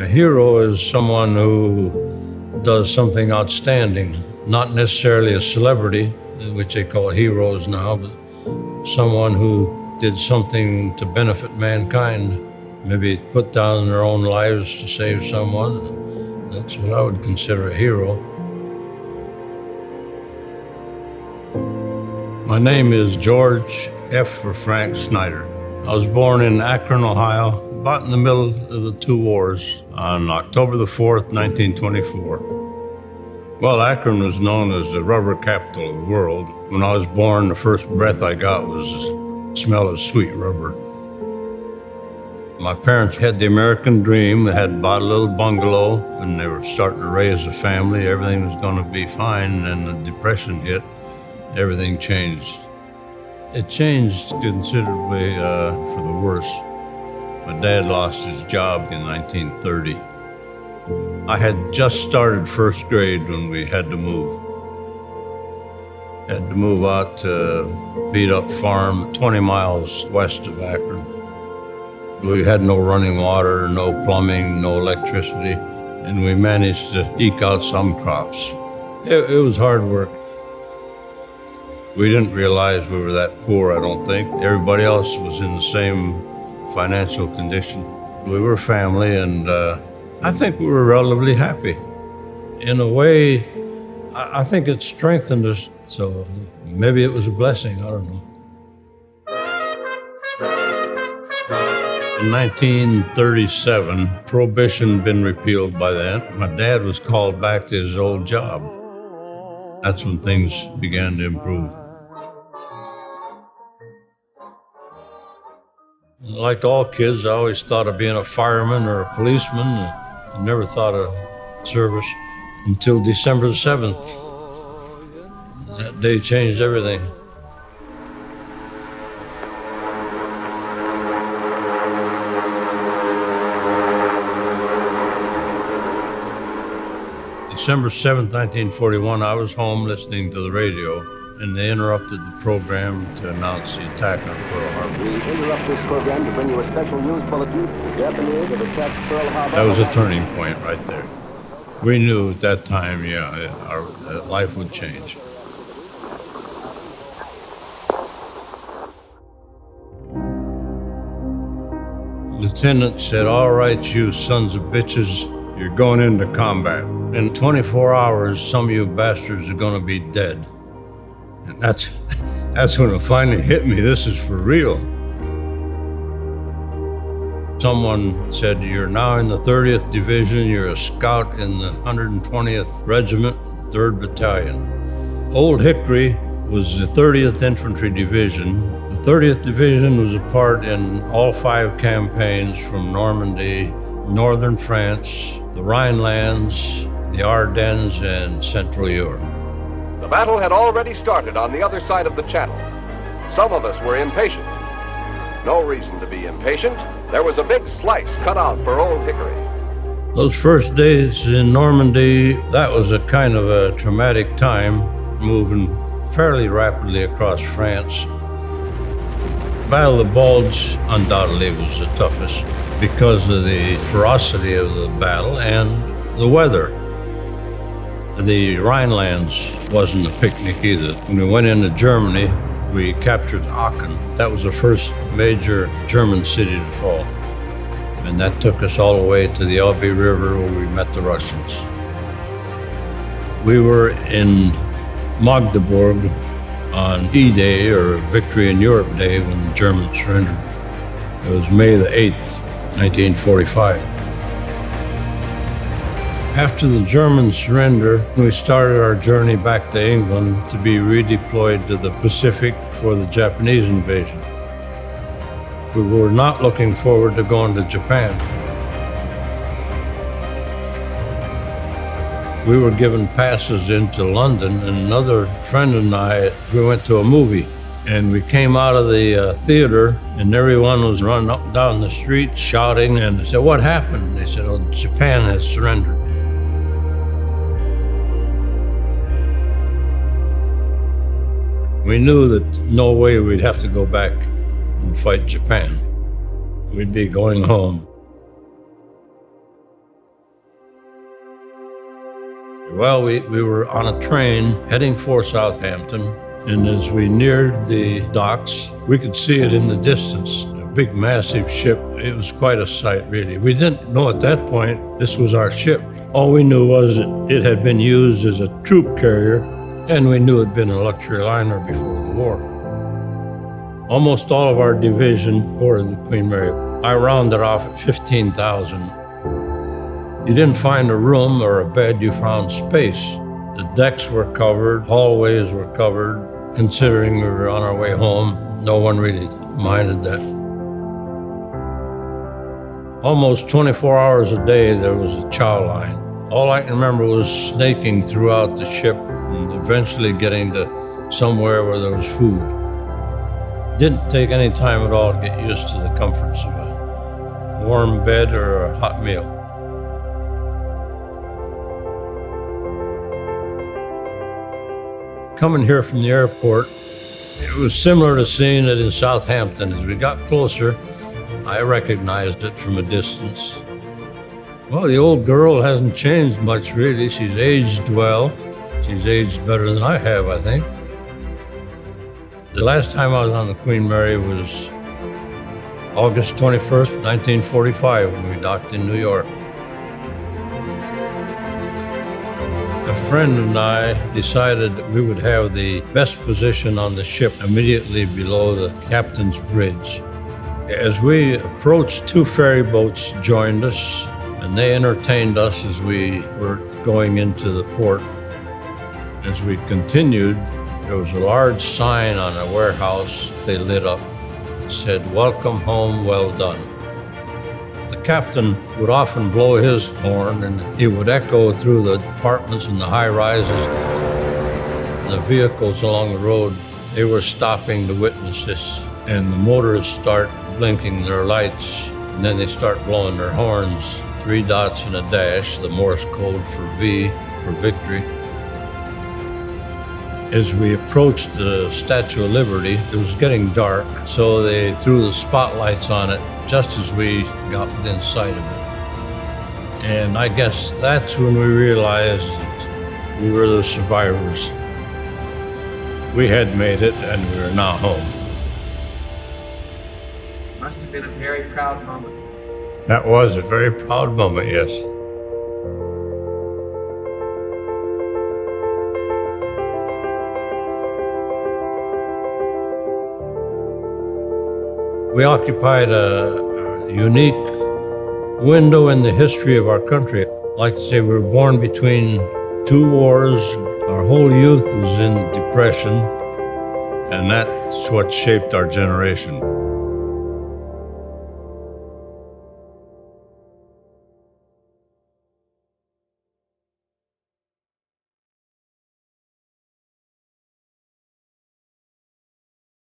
hero is someone who does something outstanding, not necessarily a celebrity, which they call heroes now, but someone who did something to benefit mankind, maybe put down their own lives to save someone. That's what I would consider a hero. My name is George F. for Frank Snyder. I was born in Akron, Ohio, about in the middle of the two wars on October the 4th, 1924. Well, Akron was known as the rubber capital of the world. When I was born, the first breath I got was the smell of sweet rubber. My parents had the American dream. They had bought a little bungalow and they were starting to raise a family. Everything was going to be fine, and the Depression hit. Everything changed. It changed considerably for the worse. My dad lost his job in 1930. I had just started first grade when we had to move. Had to move out to a beat-up farm 20 miles west of Akron. We had no running water, no plumbing, no electricity, and we managed to eke out some crops. It was hard work. We didn't realize we were that poor, I don't think. Everybody else was in the same financial condition. We were family, and I think we were relatively happy. In a way, I think it strengthened us, so maybe it was a blessing, I don't know. In 1937, Prohibition had been repealed by then. My dad was called back to his old job. That's when things began to improve. Like all kids, I always thought of being a fireman or a policeman. I never thought of service until December 7th. That day changed everything. December 7th, 1941, I was home listening to the radio, and they interrupted the program to announce the attack on Pearl Harbor. We interrupt this program to bring you a special news bulletin. The Japanese have attacked Pearl Harbor. That was a turning point right there. We knew at that time, our life would change. Lieutenant said, "All right, you sons of bitches, you're going into combat. In 24 hours, some of you bastards are going to be dead." And that's when it finally hit me. This is for real. Someone said, "You're now in the 30th Division. You're a scout in the 120th Regiment, 3rd Battalion." Old Hickory was the 30th Infantry Division. The 30th Division was a part in all 5 campaigns from Normandy, northern France, the Rhinelands, the Ardennes, and Central Europe. The battle had already started on the other side of the Channel. Some of us were impatient. No reason to be impatient. There was a big slice cut out for Old Hickory. Those first days in Normandy, that was a kind of a traumatic time, moving fairly rapidly across France. Battle of the Bulge undoubtedly was the toughest because of the ferocity of the battle and the weather. The Rhinelands wasn't a picnic either. When we went into Germany, we captured Aachen. That was the first major German city to fall. And that took us all the way to the Elbe River where we met the Russians. We were in Magdeburg on E-Day, or Victory in Europe Day, when the Germans surrendered. It was May the 8th, 1945. After the German surrender, we started our journey back to England to be redeployed to the Pacific for the Japanese invasion. We were not looking forward to going to Japan. We were given passes into London, and another friend and I, we went to a movie. And we came out of the theater, and everyone was running up and down the street shouting, and I said, "What happened?" They said, "Oh, Japan has surrendered." We knew that no way we'd have to go back and fight Japan. We'd be going home. Well, we were on a train heading for Southampton, and as we neared the docks, we could see it in the distance. A big, massive ship. It was quite a sight, really. We didn't know at that point this was our ship. All we knew was that it had been used as a troop carrier, and we knew it had been a luxury liner before the war. Almost all of our division boarded the Queen Mary. I rounded off at 15,000. You didn't find a room or a bed, you found space. The decks were covered, hallways were covered. Considering we were on our way home, no one really minded that. Almost 24 hours a day, there was a chow line. All I can remember was snaking throughout the ship and eventually getting to somewhere where there was food. Didn't take any time at all to get used to the comforts of a warm bed or a hot meal. Coming here from the airport, it was similar to seeing it in Southampton. As we got closer, I recognized it from a distance. Well, the old girl hasn't changed much, really. She's aged well. She's aged better than I have, I think. The last time I was on the Queen Mary was August 21st, 1945, when we docked in New York. A friend and I decided that we would have the best position on the ship immediately below the captain's bridge. As we approached, two ferry boats joined us, and they entertained us as we were going into the port. As we continued, there was a large sign on a warehouse they lit up. It said, "Welcome home, well done." The captain would often blow his horn, and it would echo through the apartments and the high rises. And the vehicles along the road, they were stopping to witness this. And the motorists start blinking their lights, and then they start blowing their horns. 3 dots and a dash, the Morse code for V, for victory. As we approached the Statue of Liberty, it was getting dark, so they threw the spotlights on it just as we got within sight of it. And I guess that's when we realized that we were the survivors. We had made it, and we were now home. Must have been a very proud moment. That was a very proud moment, yes. We occupied a unique window in the history of our country. I like to say we were born between 2 wars. Our whole youth was in depression, and that's what shaped our generation.